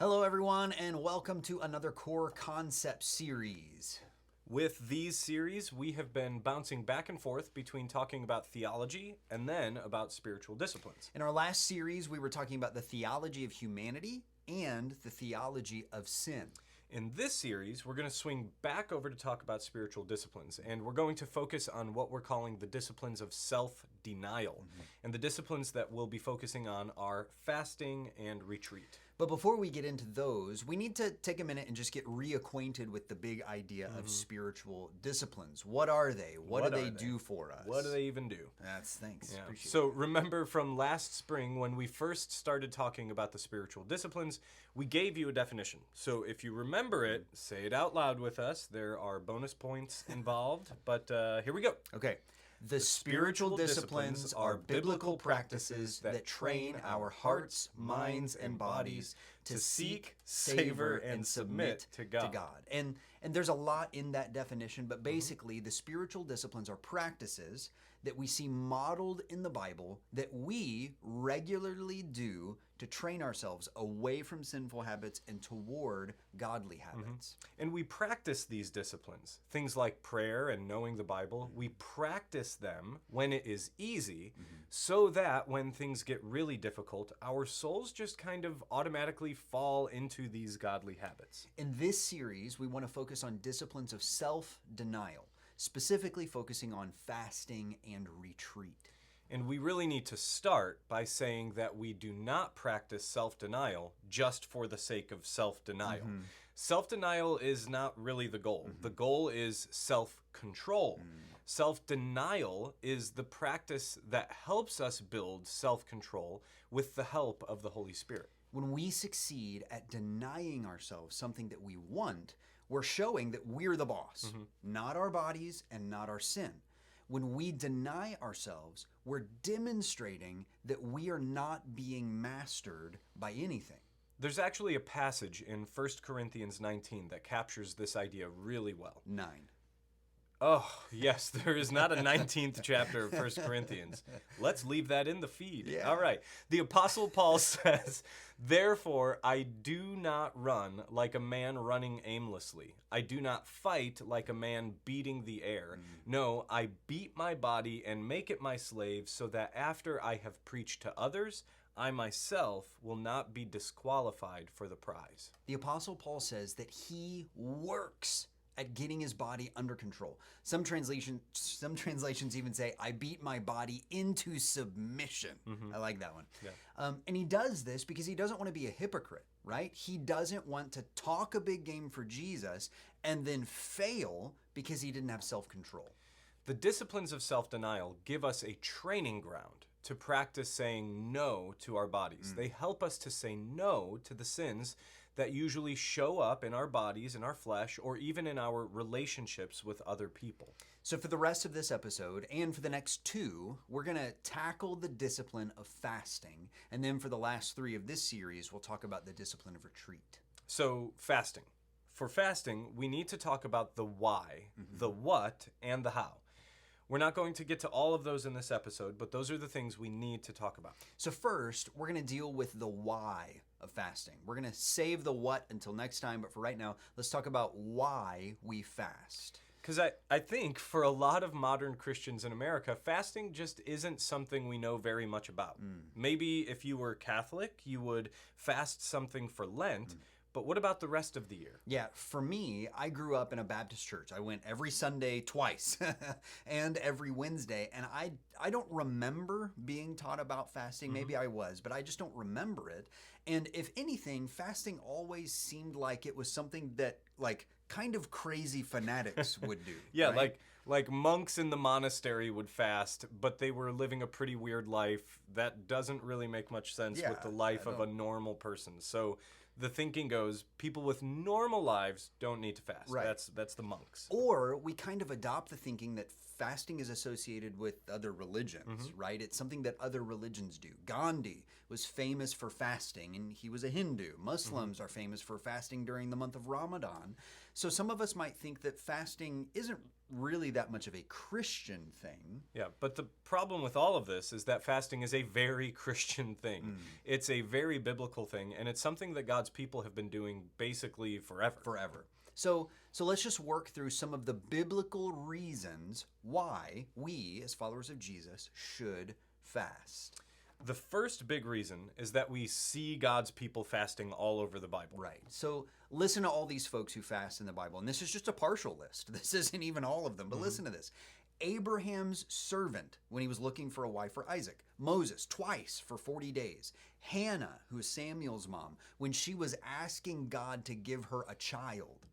Hello, everyone, and welcome to another Core Concept series. With these series, we have been bouncing back and forth between talking about theology and then about spiritual disciplines. In our last series, we were talking about the theology of humanity and the theology of sin. In this series, we're going to swing back over to talk about spiritual disciplines, and we're going to focus on what we're calling the disciplines of self-denial. And the disciplines that we'll be focusing on are fasting and retreat. But before we get into those, we need to take a minute and just get reacquainted with the big idea of spiritual disciplines. What are they? What do they do for us? What do they even do? Thanks. Yeah. Appreciate So remember from last spring when we first started talking about the spiritual disciplines, we gave you a definition. So if you remember it, say it out loud with us. There are bonus points involved, but here we go. Okay. The spiritual disciplines are biblical practices that train our hearts, minds, and bodies to seek, savor, and submit to God. And there's a lot in that definition, but basically the spiritual disciplines are practices that we see modeled in the Bible that we regularly do to train ourselves away from sinful habits and toward godly habits. And we practice these disciplines, things like prayer and knowing the Bible. We practice them when it is easy so that when things get really difficult, our souls just kind of automatically fall into these godly habits. In this series, we want to focus on disciplines of self-denial, specifically focusing on fasting and retreat. And we really need to start by saying that we do not practice self-denial just for the sake of self-denial. Self-denial is not really the goal. The goal is self-control. Self-denial is the practice that helps us build self-control with the help of the Holy Spirit. When we succeed at denying ourselves something that we want, we're showing that we're the boss, not our bodies and not our sin. When we deny ourselves, we're demonstrating that we are not being mastered by anything. There's actually a passage in 1 Corinthians 19 that captures this idea really well. 9. Oh, yes, there is not a 19th chapter of 1 Corinthians. Let's leave that in the feed. Yeah. All right. The Apostle Paul says, "Therefore I do not run like a man running aimlessly. I do not fight like a man beating the air. No, I beat my body and make it my slave so that after I have preached to others, I myself will not be disqualified for the prize." The Apostle Paul says that he works at getting his body under control. Some translations even say, "I beat my body into submission." I like that one. Yeah. And he does this because he doesn't want to be a hypocrite, right? He doesn't want to talk a big game for Jesus and then fail because he didn't have self-control. The disciplines of self-denial give us a training ground to practice saying no to our bodies. They help us to say no to the sins that usually show up in our bodies, in our flesh, or even in our relationships with other people. So for the rest of this episode, and for the next 2, we're going to tackle the discipline of fasting. And then for the last 3 of this series, we'll talk about the discipline of retreat. So, fasting. For fasting, we need to talk about the why, the what, and the how. We're not going to get to all of those in this episode, but those are the things we need to talk about. So first, we're going to deal with the why of fasting. We're going to save the what until next time, but for right now, let's talk about why we fast. Because I think for a lot of modern Christians in America, fasting just isn't something we know very much about. Maybe if you were Catholic, you would fast something for Lent, but what about the rest of the year? Yeah, for me, I grew up in a Baptist church. I went every Sunday twice and every Wednesday, and I don't remember being taught about fasting. Maybe I was, but I just don't remember it. And if anything, fasting always seemed like it was something that like kind of crazy fanatics would do. Yeah, right? like monks in the monastery would fast, but they were living a pretty weird life. That doesn't really make much sense with the life of a normal person. So the thinking goes, people with normal lives don't need to fast. Right. That's the monks. Or we kind of adopt the thinking that fasting is associated with other religions, right? It's something that other religions do. Gandhi was famous for fasting, and he was a Hindu. Muslims are famous for fasting during the month of Ramadan. So some of us might think that fasting isn't really that much of a Christian thing. Yeah, but the problem with all of this is that fasting is a very Christian thing. It's a very biblical thing, and it's something that God's people have been doing basically forever. Forever. So let's just work through some of the biblical reasons why we, as followers of Jesus, should fast. The first big reason is that we see God's people fasting all over the Bible. Right. So listen to all these folks who fast in the Bible. And this is just a partial list. This isn't even all of them, but listen to this. Abraham's servant when he was looking for a wife for Isaac. Moses, twice for 40 days. Hannah, who is Samuel's mom, when she was asking God to give her a child.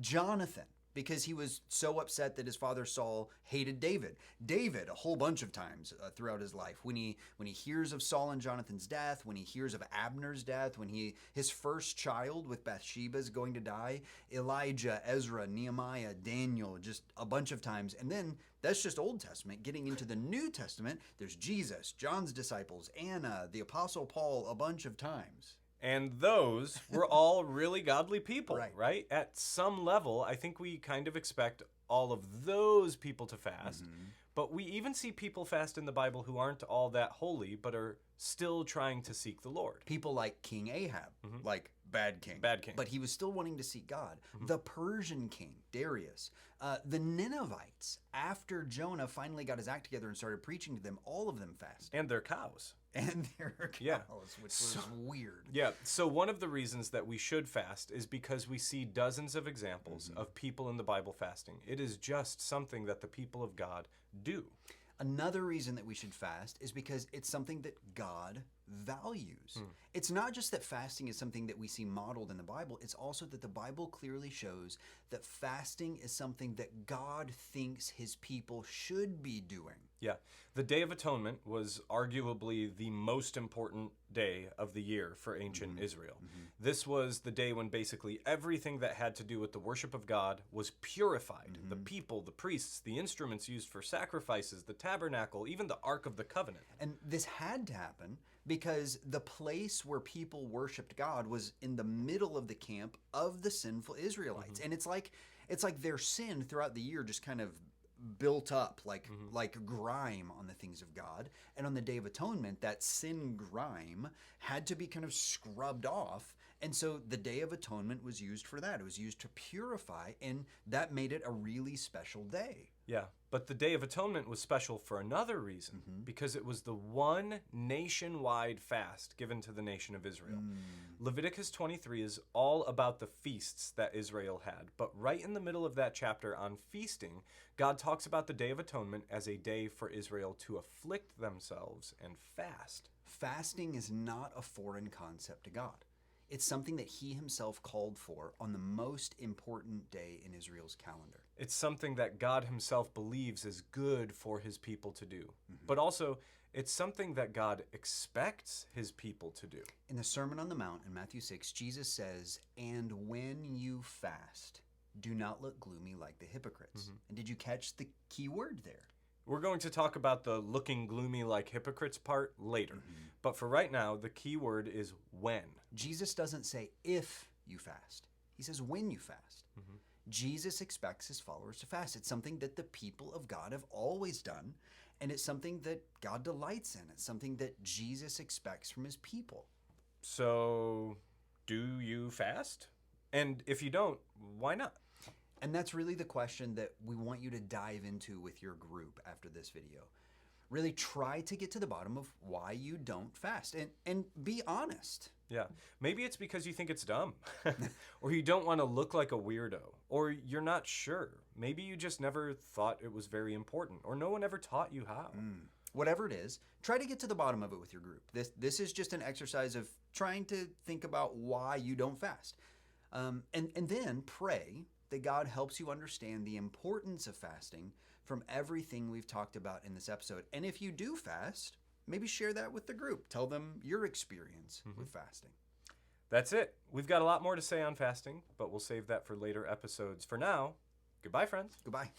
Jonathan, because he was so upset that his father Saul hated David. David, a whole bunch of times throughout his life, when he hears of Saul and Jonathan's death, when he hears of Abner's death, when his first child with Bathsheba is going to die, Elijah, Ezra, Nehemiah, Daniel, just a bunch of times. And then that's just Old Testament. Getting into the New Testament, there's Jesus, John's disciples, Anna, the Apostle Paul, a bunch of times. And those were all really godly people, Right. right? At some level, I think we kind of expect all of those people to fast. But we even see people fast in the Bible who aren't all that holy, but are still trying to seek the Lord. People like King Ahab, like bad king. Bad king. But he was still wanting to seek God. The Persian king, Darius. The Ninevites, after Jonah finally got his act together and started preaching to them, all of them fasted. And their cows. And their cows, Yeah. which was weird. Yeah, so one of the reasons that we should fast is because we see dozens of examples of people in the Bible fasting. It is just something that the people of God do. Another reason that we should fast is because it's something that God values. It's not just that fasting is something that we see modeled in the Bible, it's also that the Bible clearly shows that fasting is something that God thinks his people should be doing. Yeah, the Day of Atonement was arguably the most important day of the year for ancient Israel. This was the day when basically everything that had to do with the worship of God was purified. The people, the priests, the instruments used for sacrifices, the tabernacle, even the Ark of the Covenant. And this had to happen because the place where people worshiped God was in the middle of the camp of the sinful Israelites. And it's like their sin throughout the year just kind of built up like grime on the things of God. And on the Day of Atonement, that sin grime had to be kind of scrubbed off. And so the Day of Atonement was used for that. It was used to purify, and that made it a really special day. Yeah, but the Day of Atonement was special for another reason, because it was the one nationwide fast given to the nation of Israel. Leviticus 23 is all about the feasts that Israel had, but right in the middle of that chapter on feasting, God talks about the Day of Atonement as a day for Israel to afflict themselves and fast. Fasting is not a foreign concept to God. It's something that he himself called for on the most important day in Israel's calendar. It's something that God himself believes is good for his people to do. But also, it's something that God expects his people to do. In the Sermon on the Mount in Matthew 6, Jesus says, "And when you fast, do not look gloomy like the hypocrites." And did you catch the key word there? We're going to talk about the looking gloomy like hypocrites part later. But for right now, the key word is when. Jesus doesn't say if you fast. He says when you fast. Jesus expects his followers to fast. It's something that the people of God have always done, and it's something that God delights in. It's something that Jesus expects from his people. So, do you fast? And if you don't, why not? And that's really the question that we want you to dive into with your group after this video. Really try to get to the bottom of why you don't fast, and be honest. Yeah, maybe it's because you think it's dumb, or you don't want to look like a weirdo, or you're not sure. Maybe you just never thought it was very important, or no one ever taught you how. Whatever it is, try to get to the bottom of it with your group. This is just an exercise of trying to think about why you don't fast. And then pray that God helps you understand the importance of fasting from everything we've talked about in this episode. And if you do fast, maybe share that with the group. Tell them your experience with fasting. That's it. We've got a lot more to say on fasting, but we'll save that for later episodes. For now, goodbye, friends. Goodbye.